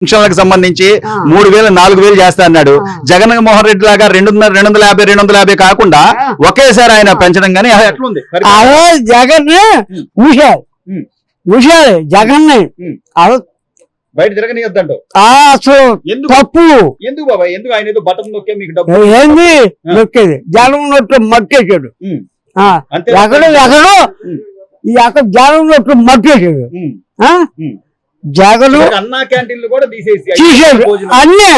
పెన్షన్లకు సంబంధించి 3,000 4,000 చేస్తా అన్నాడు. జగన్మోహన్ రెడ్డి లాగా 250 కాకుండా ఒకేసారి ఆయన పెంచడం గానీ ఎట్లుంది? జగన్ ముషాలి జగన్ బయట తిరగనియొద్దంట. తప్పు ఎందుకు బాబాయ్? ఎందుకు ఆయన ఏదో బటన్ నొక్కే మీకు డబ్బు ఏంది నొక్కేది? జనం నొట్టు మట్టేశాడు. ఎక్కడో అక్కడ జనం నొట్టు మట్టేశాడు. జగన్ అన్నా క్యాంటీన్లు కూడా తీసేసాడు. అన్నీ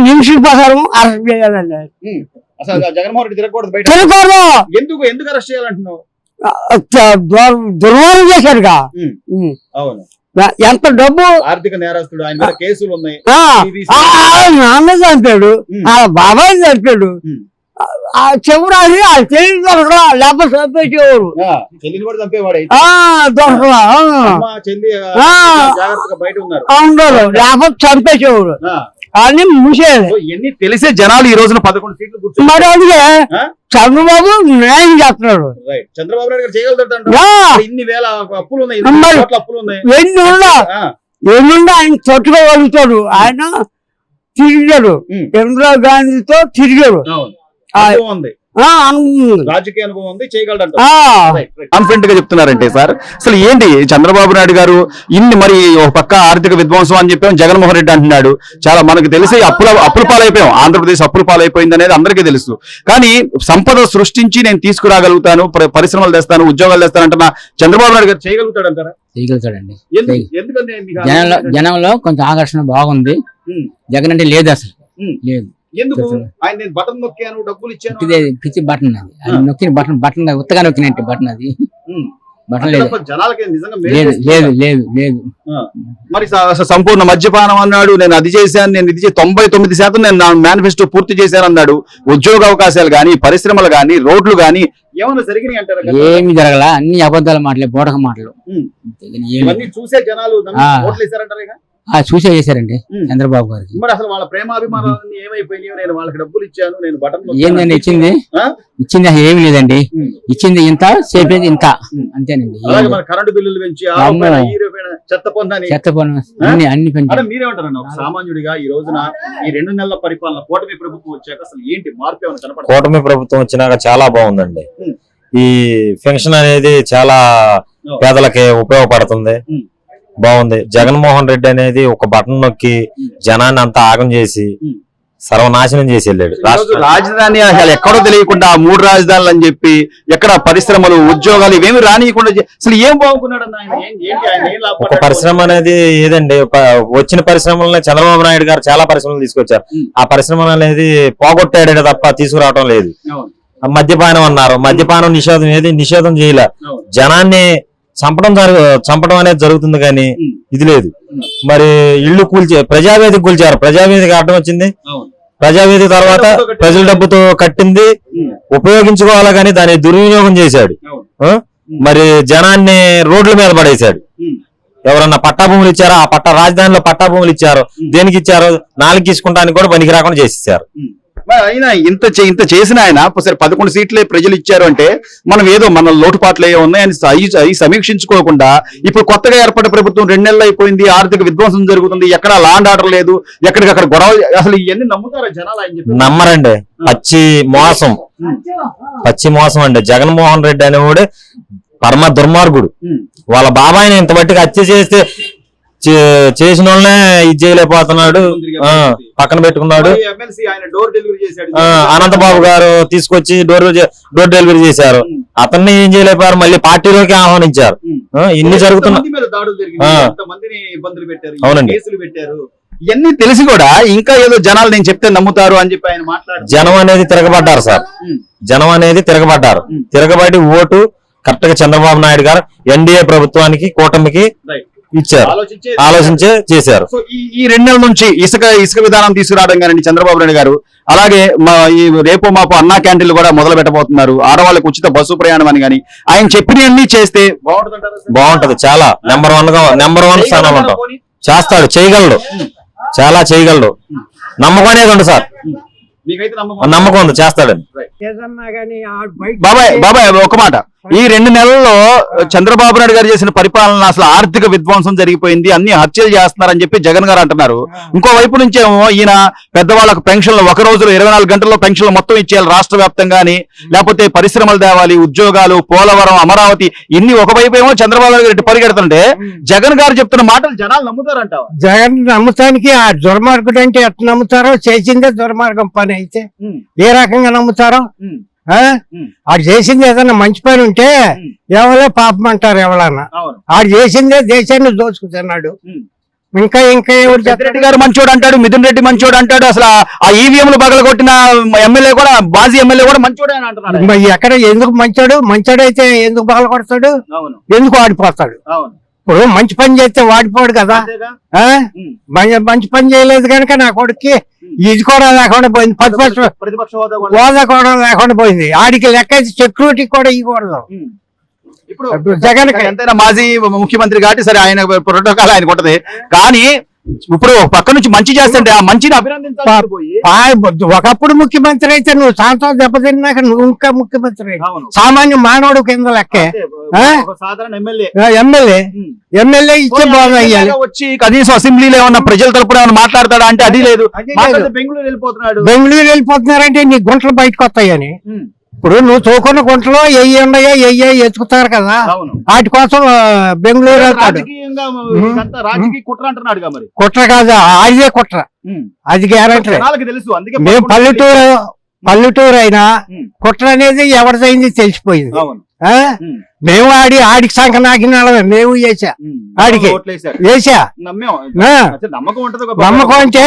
నిమిషం ప్రకారం అరెస్ట్ చేయాలండి. అసలు జగన్మోహన్ రెడ్డి తిరగకూడదు బయట. ఎందుకు అరెస్ట్ చేయాలంటున్నావు? దుర్మార్గం చేశాడుగా. అవును. ఎంత డబ్బు? ఆర్థిక నేరస్తుడు, ఆయన మీద కేసులు ఉన్నాయి. నాన్న చంపాడు, బాబాయ్ చంపాడు. చెవురాసి తెలియదు దొరకరా, లేకపోతే చంపేసేవారు. దొరకరా ఉండరు, లేకపోతే చంపేసేవారు. అని మూసేది. ఎన్ని తెలిసే జనాలు ఈ రోజున 11 సీట్లు. మరి అందుకే చంద్రబాబు న్యాయం చేస్తున్నాడు. చంద్రబాబు నాయుడు గారు చేయగలుగుతాడు. ఇన్ని వేల అప్పులు ఉన్నాయి, ఎన్నుండా ఆయన తట్టుకోగలుగుతాడు. ఆయన తిరిగాడు, ఇందిరా గాంధీతో తిరిగాడు. రాజకీయ అనుభవం ఉంది, చేయగలడు. కాన్ఫిడెంట్ గా చెప్తున్నారంటే సార్ అసలు ఏంటి చంద్రబాబు నాయుడు గారు ఇన్ని మరి ఒక పక్క ఆర్థిక విధ్వంసం అని చెప్పాం, జగన్మోహన్ రెడ్డి అంటున్నాడు. చాలా మనకు తెలిసి అప్పుల పాలైపోయాం, ఆంధ్రప్రదేశ్ అప్పుల పాలైపోయింది అనేది అందరికీ తెలుసు. కానీ సంపద సృష్టించి నేను తీసుకురాగలుగుతాను, పరిశ్రమలు తెస్తాను, ఉద్యోగాలు తెస్తానంటున్నా చంద్రబాబు నాయుడు గారు చేయగలుగుతాడంటారా? చేయగలుగుతాడండి. జనంలో కొంచెం ఆకర్షణ బాగుంది. జగన్ అంటే లేదు, అసలు లేదు. ఎందుకు? ఆయన నేను బటన్ నొక్కాను, డబ్బులు ఇచ్చాను. పిచ్చి బటన్ అది నొక్కిన బటన్ ఉత్తగా నొక్కినట్టు బటన్ అది. బటన్ లేదు, లేదు లేదు లేదు. మరి సంపూర్ణ మద్యపానం అన్నాడు, నేను అది చేశాను, నేను ఇది 99% నేను నా మేనిఫెస్టో పూర్తి చేశాను అన్నాడు. ఉద్యోగ అవకాశాలు గానీ, పరిశ్రమలు గానీ, రోడ్లు గానీ ఏమన్నా జరిగినాయి అంటారా? ఏమి జరగల, అన్ని అబద్ధాల మాటలే, బోటక మాటలు. చూసే జనాలు ఓట్లు వేశారంటారు. చూసే చేశారండి చంద్రబాబు గారికి. మరి అసలు వాళ్ళ ప్రేమాభిమానాలన్నీ ఏమైపోయినాయి? నేను వాళ్ళకి డబ్బులు ఇచ్చాను, నేను బటన్ ఏందండి ఇచ్చింది? ఇచ్చింది అసలు ఏమి లేదండి. ఇచ్చింది ఇంత, చేపేది ఇంత, అంతేనండి. కరెంటు బిల్లులు పెంచి, చెత్త పన్ను అన్ని పెంచారు. మీరేమంటారండి ఒక సామాన్యుడిగా ఈ రోజున ఈ 2 నెలల పరిపాలన కూటమి ప్రభుత్వం వచ్చాక అసలు ఏంటి మార్పు ఏమైనా కనపడుతుంది? కూటమి ప్రభుత్వం వచ్చినాక చాలా బాగుందండి. ఈ పెన్షన్ అనేది చాలా పేదలకి ఉపయోగపడుతుంది, బాగుంది. జగన్మోహన్ రెడ్డి అనేది ఒక బటన్ నొక్కి జనాన్ని అంతా ఆగం చేసి సర్వనాశనం చేసి వెళ్ళాడు. రాజధాని అసలు ఎక్కడో తెలియకుండా 3 రాజధానులు అని చెప్పి ఎక్కడ పరిశ్రమలు, ఉద్యోగాలు ఇవేమి రానియకుండా అసలు ఏం బాగున్నాడు? ఒక పరిశ్రమ అనేది ఏదండి, వచ్చిన పరిశ్రమలనే చంద్రబాబు నాయుడు గారు చాలా పరిశ్రమలు తీసుకొచ్చారు. ఆ పరిశ్రమలు అనేది పోగొట్టాడే తప్ప తీసుకురావటం లేదు. మద్యపానం అన్నారు, మద్యపానం నిషేధం ఏది నిషేధం చేయలే. జనాన్ని చంపడం అనేది జరుగుతుంది కానీ ఇది లేదు. మరి ఇళ్లు ప్రజావేదిక కూల్చారు. ప్రజావేదిక అడ్డం వచ్చింది. ప్రజావేదిక తర్వాత ప్రజల డబ్బుతో కట్టింది, ఉపయోగించుకోవాలా కానీ దాన్ని దుర్వినియోగం చేశాడు. మరి జనాన్ని రోడ్ల మీద పడేశాడు. ఎవరన్నా పట్టా భూములు ఇచ్చారో, ఆ రాజధానిలో పట్టా భూములు ఇచ్చారు, దేనికి ఇచ్చారో 4 తీసుకుంటానికి కూడా పనికి రాకుండా చేసేసారు. అయినా ఇంత చేసిన ఆయన సరే 11 సీట్లే ప్రజలు ఇచ్చారు అంటే మనం ఏదో మన లోటుపాట్లు ఏ ఉన్నాయని సమీక్షించుకోకుండా ఇప్పుడు కొత్తగా ఏర్పడ్డ ప్రభుత్వం 2 నెలలు అయిపోయింది, ఆర్థిక విధ్వంసం జరుగుతుంది, ఎక్కడ లాండ్ ఆర్డర్ లేదు, ఎక్కడికక్కడ గొడవ. అసలు ఇవన్నీ నమ్ముతారా జనాలు? నమ్మరండి. పచ్చి మోసం అండి. జగన్మోహన్ రెడ్డి అనేవాడు పరమ దుర్మార్గుడు. వాళ్ళ బాబాయిని ఇంత బట్టిగా హత్య చేస్తే చేసిన వాళ్ళనే ఇది చేయలేకపోతున్నాడు, పక్కన పెట్టుకున్నాడు. అనంతబాబు గారు తీసుకొచ్చి డోర్ డెలివరీ చేశారు. అతన్ని ఏం చేయలేపారు, మళ్ళీ పార్టీలోకి ఆహ్వానించారు. ఇన్ని జరుగుతున్నాయి. అవునండి. ఇవన్నీ తెలిసి కూడా ఇంకా ఏదో జనాలు నేను చెప్తే నమ్ముతారు అని చెప్పి ఆయన మాట్లాడారు. జనం అనేది తిరగబడ్డారు సార్. జనం అనేది తిరగబడి ఓటు కరెక్ట్ గా చంద్రబాబు నాయుడు గారు ఎన్డీఏ ప్రభుత్వానికి, కూటమికి ఇచ్చారు, ఆలోచించే చేశారు. ఈ 2 నెలల నుంచి ఇసుక విధానం తీసుకురావడం కానీ చంద్రబాబు నాయుడు గారు, అలాగే రేపు మాపు అన్నా క్యాంటీన్లు కూడా మొదలు పెట్టబోతున్నారు, ఆడవాళ్ళకి ఉచిత బస్సు ప్రయాణం అని కానీ ఆయన చెప్పినవన్నీ చేస్తే బాగుంటది. చాలా నెంబర్ 1 స్థానంలో ఉంటాం. చేస్తాడు, చేయగలడు, చాలా చేయగలడు. నమ్మకం అనేది ఉంది సార్, నమ్మకం ఉంది, చేస్తాడని. బాబాయ్ ఒక మాట, ఈ 2 నెలల్లో చంద్రబాబు నాయుడు గారు చేసిన పరిపాలన అసలు ఆర్థిక విధ్వంసం జరిగిపోయింది, అన్ని హత్యలు చేస్తున్నారని చెప్పి జగన్ గారు అంటున్నారు. ఇంకో వైపు నుంచేమో ఈయన పెద్దవాళ్ళకు పెన్షన్లు ఒక రోజులో 24 గంటల్లో పెన్షన్లు మొత్తం ఇచ్చేయాలి రాష్ట్ర వ్యాప్తంగాని, లేకపోతే పరిశ్రమలు తేవాలి, ఉద్యోగాలు, పోలవరం, అమరావతి, ఇన్ని ఒకవైపు ఏమో చంద్రబాబు నాయుడు గారు పరిగెడుతుంటే జగన్ గారు చెప్తున్న మాటలు జనాలు నమ్ముతారంటావా? జగన్ నమ్ముతానికి ఆ దుర్మార్గుడు అంటే ఎట్లా నమ్ముతారో, చేసిందే దుర్మార్గం పని అయితే ఏ రకంగా నమ్ముతారో. ఆడు చేసింది ఏదన్నా మంచి పని ఉంటే ఎవరో పాపం అంటారు ఎవరన్నా. ఆడు చేసిందే దేశాన్ని దోచుకుతున్నాడు. ఇంకా ఎవరు రెడ్డి గారు మంచోడు అంటాడు, మిథున్ రెడ్డి మంచోడు అంటాడు, అసలు ఆ ఈవీఎంలు పగలగొట్టిన ఎమ్మెల్యే కూడా, మాజీ ఎమ్మెల్యే కూడా మంచోడే అని అంటున్నాడు. ఎక్కడ ఎందుకు మంచోడైతే ఎందుకు బాధపడతాడు, ఎందుకు ఆడిపోతాడు? ఇప్పుడు మంచి పని చేస్తే వాడిపోడు కదా. మంచి పని చేయలేదు కనుక నా కొడుక్కి ఇది కూడా లేకుండా పోయింది, ప్రతిపక్ష హోదా కూడా లేకుండా పోయింది. ఆడికి లెక్క సెక్యూరిటీ కూడా ఇవ్వకూడదు. ఇప్పుడు జగన్ ఎంతైనా మాజీ ముఖ్యమంత్రి కాబట్టి సరే ఆయన ప్రోటోకాల్ ఆయనకు ఉంటది, కానీ ఇప్పుడు పక్క నుంచి మంచి చేస్తుంటే ఆ మంచిని అభినందించాలి. ఒకప్పుడు ముఖ్యమంత్రి అయితే నువ్వు సాయంత్రం దెబ్బతిన్నాక నువ్వు ఇంకా ముఖ్యమంత్రి, సామాన్య మానవుడు కింద లెక్కే. ఎమ్మెల్యే ఇచ్చే బాగా అయ్యాలి. వచ్చి కనీసం అసెంబ్లీలో ఏమన్నా ప్రజల తరపున ఏమన్నా మాట్లాడతాడా అంటే అది లేదు. బెంగళూరు వెళ్ళిపోతున్నారంటే నీ గుంటలు బయటకు వస్తాయని. ఇప్పుడు నువ్వు చౌకున్న గుంటలో ఉన్నాయో ఎత్తుకుతారు కదా, వాటి కోసం బెంగళూరు వెళ్తాడు. కుట్ర కాదు, అదే కుట్ర, అది గ్యారెంటీ. మేము పల్లెటూరు అయినా కుట్ర అనేది ఎవరిదైంది తెలిసిపోయింది. మేము ఆడికి సంఖ నాకిన మేము వేసా, ఆడికి వేసా. నమ్మకం అంటే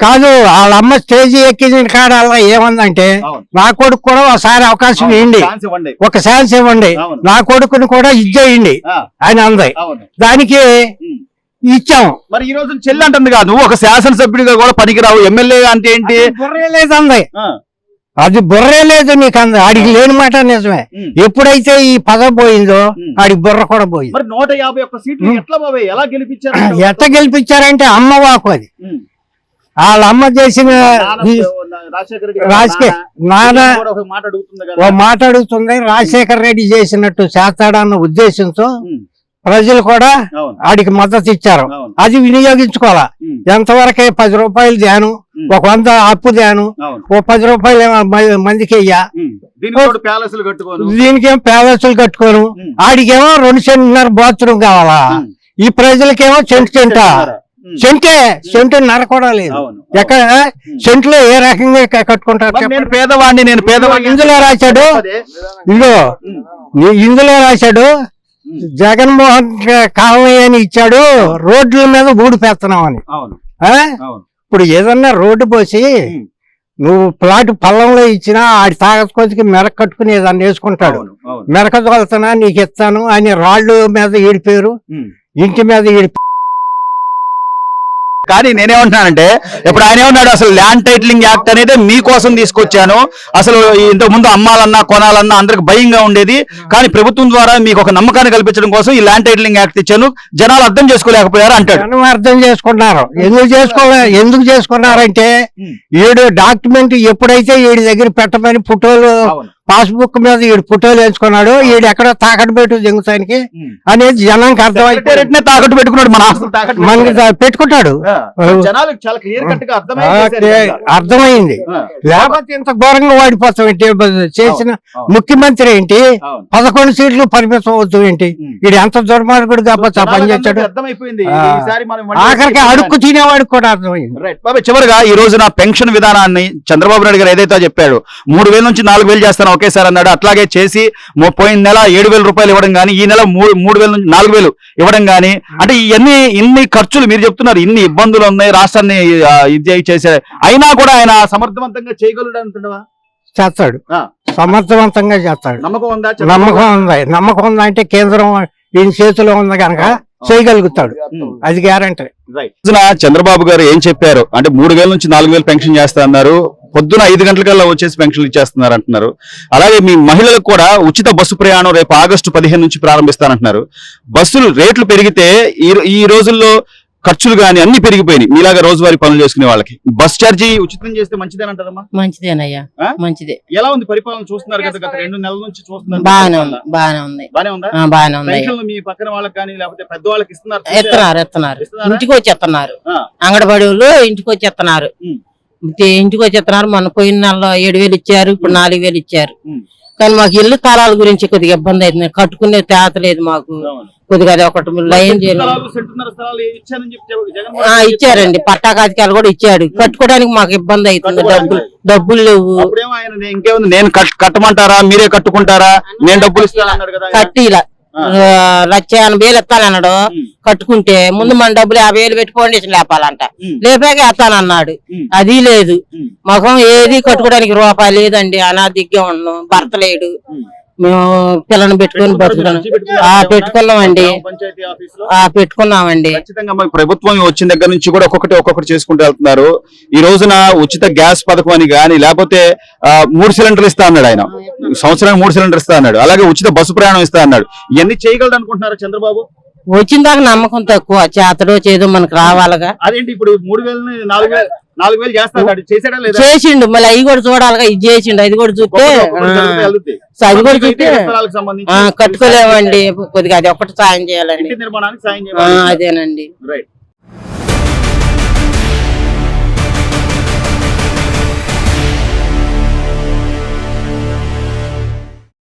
కాదు, వాళ్ళమ్మ స్టేజ్ ఎక్కిన కాడ అలా ఏమందంటే నా కొడుకు కూడా ఒకసారి అవకాశం ఇవ్వండి, ఒక ఛాన్స్ ఇవ్వండి, నా కొడుకుని కూడా ఇచ్చేయండి అని అంది. దానికి ఇచ్చాం. మరి ఈ రోజు చెల్లి అంటుంది కాదు, నువ్వు ఒక శాసనసభ్యుడిగా కూడా పనికిరావు, ఎమ్మెల్యే అంటే ఏంటి, లేదంది. అది బుర్రే లేదు నీకు అంద. ఆడికి లేని మాట నిజమే. ఎప్పుడైతే ఈ పదవి పోయిందో ఆడికి బుర్ర కూడా పోయింది. 151 సీట్లు ఎట్లా గెలిపించారంటే అమ్మ వాకు అది. వాళ్ళ అమ్మ చేసిన మాట అడుగుతుంది, రాజశేఖర రెడ్డి చేసినట్టు చేస్తాడన్న ఉద్దేశంతో ప్రజలు కూడా ఆడికి మద్దతు ఇచ్చారు. అది వినియోగించుకోవాలా. ఎంతవరకే 10 రూపాయలు ధ్యానం, ఒక 100 అప్పు ధ్యానం, ఓ 10 రూపాయలు మందికి అయ్యా, దీనికేమో ప్యాలెస్లు కట్టుకోను, ఆడికేమో 2 సెంటున్నర బాత్రూమ్ కావాలా. ఈ ప్రజలకేమో సెంటున్నర కూడా లేదు. ఎక్కడ సెంట్లో ఏ రకంగా కట్టుకుంటారు? నేను పేదవాడిని. ఇందులో రాశాడు జగన్మోహన్ కాలనీ ఇచ్చాడు, రోడ్ల మీద ఊడి పెత్తనాం అని. ఇప్పుడు ఏదన్నా రోడ్డు పోసి నువ్వు ప్లాట్ పల్లంలో ఇచ్చినా ఆడి తాగకొచ్చి మెరక కట్టుకుని ఏదన్నా వేసుకుంటాడు. మెరక తోలుతున్నా నీకు ఇస్తాను అని రాళ్ళు మీద ఈడిపోయారు, ఇంటి మీద కానీ నేనేమంటున్నానంటే ఇప్పుడు ఆయన ఏమన్నాడు, అసలు ల్యాండ్ టైటిలింగ్ యాక్ట్ అనేది మీకోసం తీసుకొచ్చాను, అసలు ఇంతకు ముందు అమ్మాలన్నా కొనాలన్నా అందరికి భయంగా ఉండేది, కానీ ప్రభుత్వం ద్వారా మీకు ఒక నమ్మకాన్ని కల్పించడం కోసం ఈ ల్యాండ్ టైటిలింగ్ యాక్ట్ ఇచ్చాను, జనాలు అర్థం చేసుకోలేకపోయారు అంటాడు. అర్థం చేసుకున్నారు. ఎందుకు చేసుకున్నారంటే ఈడు డాక్యుమెంట్ ఎప్పుడైతే వీడి దగ్గర పెట్టమని ఫోటోలు పాస్బుక్ మీద ఈడు ఫోటోలు వేసుకున్నాడు, ఈడు ఎక్కడో తాకట్టు పెట్టు దిగుతానికి అనేది జనానికి అర్థమైతే తాకట్టు పెట్టుకున్నాడు, మనకి పెట్టుకుంటాడు. అర్థమైంది. లేకపోతే ఇంత ఘోరంగా వాడిపోతాం ఏంటి? చేసిన ముఖ్యమంత్రి ఏంటి 11 సీట్లు పరిమితం అవుతాం ఏంటి? వీడు ఎంత దుర్మార్గుడు కాకపోతే ఆ పని చేశాడు. ఆఖరికి అడుక్కు తినేవాడికి కూడా అర్థమైంది. చివరిగా ఈ రోజున పెన్షన్ విధానాన్ని చంద్రబాబు నాయుడు గారు ఏదైతే చెప్పాడు, 3,000 నుంచి 4,000 చేస్తాను ఒకేసారి అన్నాడు. అట్లాగే చేసి పోయిన నెల 7,000 రూపాయలు ఇవ్వడం గానీ, ఈ నెల 3,000 నుంచి 4,000 ఇవ్వడం గానీ, అంటే ఇన్ని ఖర్చులు మీరు చెప్తున్నారు, ఇన్ని ఇబ్బందులు ఉన్నాయి, రాష్ట్రాన్ని ఇది చేసే అయినా కూడా ఆయన సమర్థవంతంగా చేయగలడు అంటున్నావా? చేస్తాడు, సమర్థవంతంగా చేస్తాడు. నమ్మకం ఉందా అంటే కేంద్రం ఈయన చేతిలో ఉంది కనుక చేయగలుగుతాడు, అది గ్యారంటీ. చంద్రబాబు గారు ఏం చెప్పారు అంటే 3,000 నుంచి 4,000 పెన్షన్ చేస్తా అన్నారు, పొద్దున 5 గంటలకల్లా వచ్చేసి పెన్షన్లు ఇచ్చేస్తున్నారు అంటున్నారు. అలాగే మీ మహిళలకు కూడా ఉచిత బస్సు ప్రయాణం రేపు ఆగస్టు 15 నుంచి ప్రారంభిస్తానంటున్నారు. బస్సులు రేట్లు పెరిగితే ఈ రోజుల్లో ఖర్చులు గాని అన్ని పెరిగిపోయినాయి మీలాగా రోజువారీ పనులు చేసుకునే వాళ్ళకి. బస్ ఛార్జీ ఉచితం చేస్తే మంచిదేనంటారమ్మా? మంచిదేనయ్యా, ఆ? మంచిదే. ఎలా ఉంది పరిపాలన? చూస్తున్నారు కదా, గత 2 నెలల నుంచి చూస్తున్నారు. బాగానే ఉంది, బాగానే ఉంది, బానే ఉందా? బాగానే ఉంది. పెన్షన్లు మీ పక్కన వాళ్ళకి కానీ లేకపోతే పెద్దవాళ్ళకి ఇస్తున్నారు? ఎత్తున్నారు ఇస్తున్నారా? ఇంటికి వచ్చి ఎత్తున్నారు. ఆ. అంగన్వాడీ వాళ్ళు ఇంటికి వచ్చి ఎత్తున్నారు. ఉమ్. ఇంటికి వచ్చి ఎత్తున్నారు. మొన్న పోయిన నెలలో 7,000 ఇచ్చారు, ఇప్పుడు 4,000 ఇచ్చారు. ఉమ్. కానీ మాకు ఇల్లు తాళాల గురించి కొద్దిగా ఇబ్బంది అవుతుంది. కట్టుకునే తేత లేదు మాకు. అవును. కొద్దిగా అది ఒకటి లైన్ చేయలేదు. స్థలాలు, సెంటున్నర స్థలాలు ఇచ్చారని చెప్పి జగన్మోహన్ ఇచ్చారండి, పట్టా కాతికాయలు కూడా ఇచ్చాడు. కట్టుకోవడానికి మాకు ఇబ్బంది అవుతుంది. డబ్బులు లేవు. అప్పుడేమో ఆయన ఇంకేముంది, నేను కట్టమంటారా మీరే కట్టుకుంటారా, నేను డబ్బులు ఇస్తాను అన్నాడు కదా ఆయన. కట్టి ఇలా 1,80,000 ఎత్తానన్నాడు. కట్టుకుంటే ముందు మన డబ్బులు 50,000 పెట్టి ఫౌండేషన్ లేపాలంట. లేపాక ఎత్తానన్నాడు. అది లేదు. మొఖం ఏది కట్టుకోవడానికి రూపాయి లేదండి. అనాదిగ్గా ఉన్నాం. భర్త లేడు. మేము పిల్లని పెట్టుకొని బతుకున్నాం. పెట్టుకున్నామండి. పంచాయతీ ఆఫీస్ లో పెట్టుకున్నామండి. ఖచ్చితంగా మరి ప్రభుత్వం వచ్చిన దగ్గర నుంచి కూడా ఒక్కొక్కటి చేసుకుంటూ వెళ్తున్నారు. ఈ రోజున ఉచిత గ్యాస్ పథకం అని గాని లేకపోతే 3 సిలిండర్లు ఇస్తా అన్నాడు ఆయన. సంవత్సరానికి 3 సిలిండర్ ఇస్తా అన్నాడు. అలాగే ఉచిత బస్సు ప్రయాణం ఇస్తా అన్నాడు. ఇవన్నీ చేయగలడు అనుకుంటున్నారు చంద్రబాబు? వచ్చిన దాకా నమ్మకం తక్కువ. చేతడో చేదో మనకు రావాలిగా. అదేంటి ఇప్పుడు 3,000 4,000 చేస్తాడు, చేసాడా లేదా? చేసిండు. మళ్ళీ అవి కూడా చూడాలిగా. ఇది చేసిండు. అది కూడా చూస్తే అది కూడా చూస్తే కట్టుకోలేమండి. కొద్దిగా అది ఒక్కటి సాయం చేయాలండి. నిర్మాణానికి సాయం చేయాలి. అదేనండి. రైట్.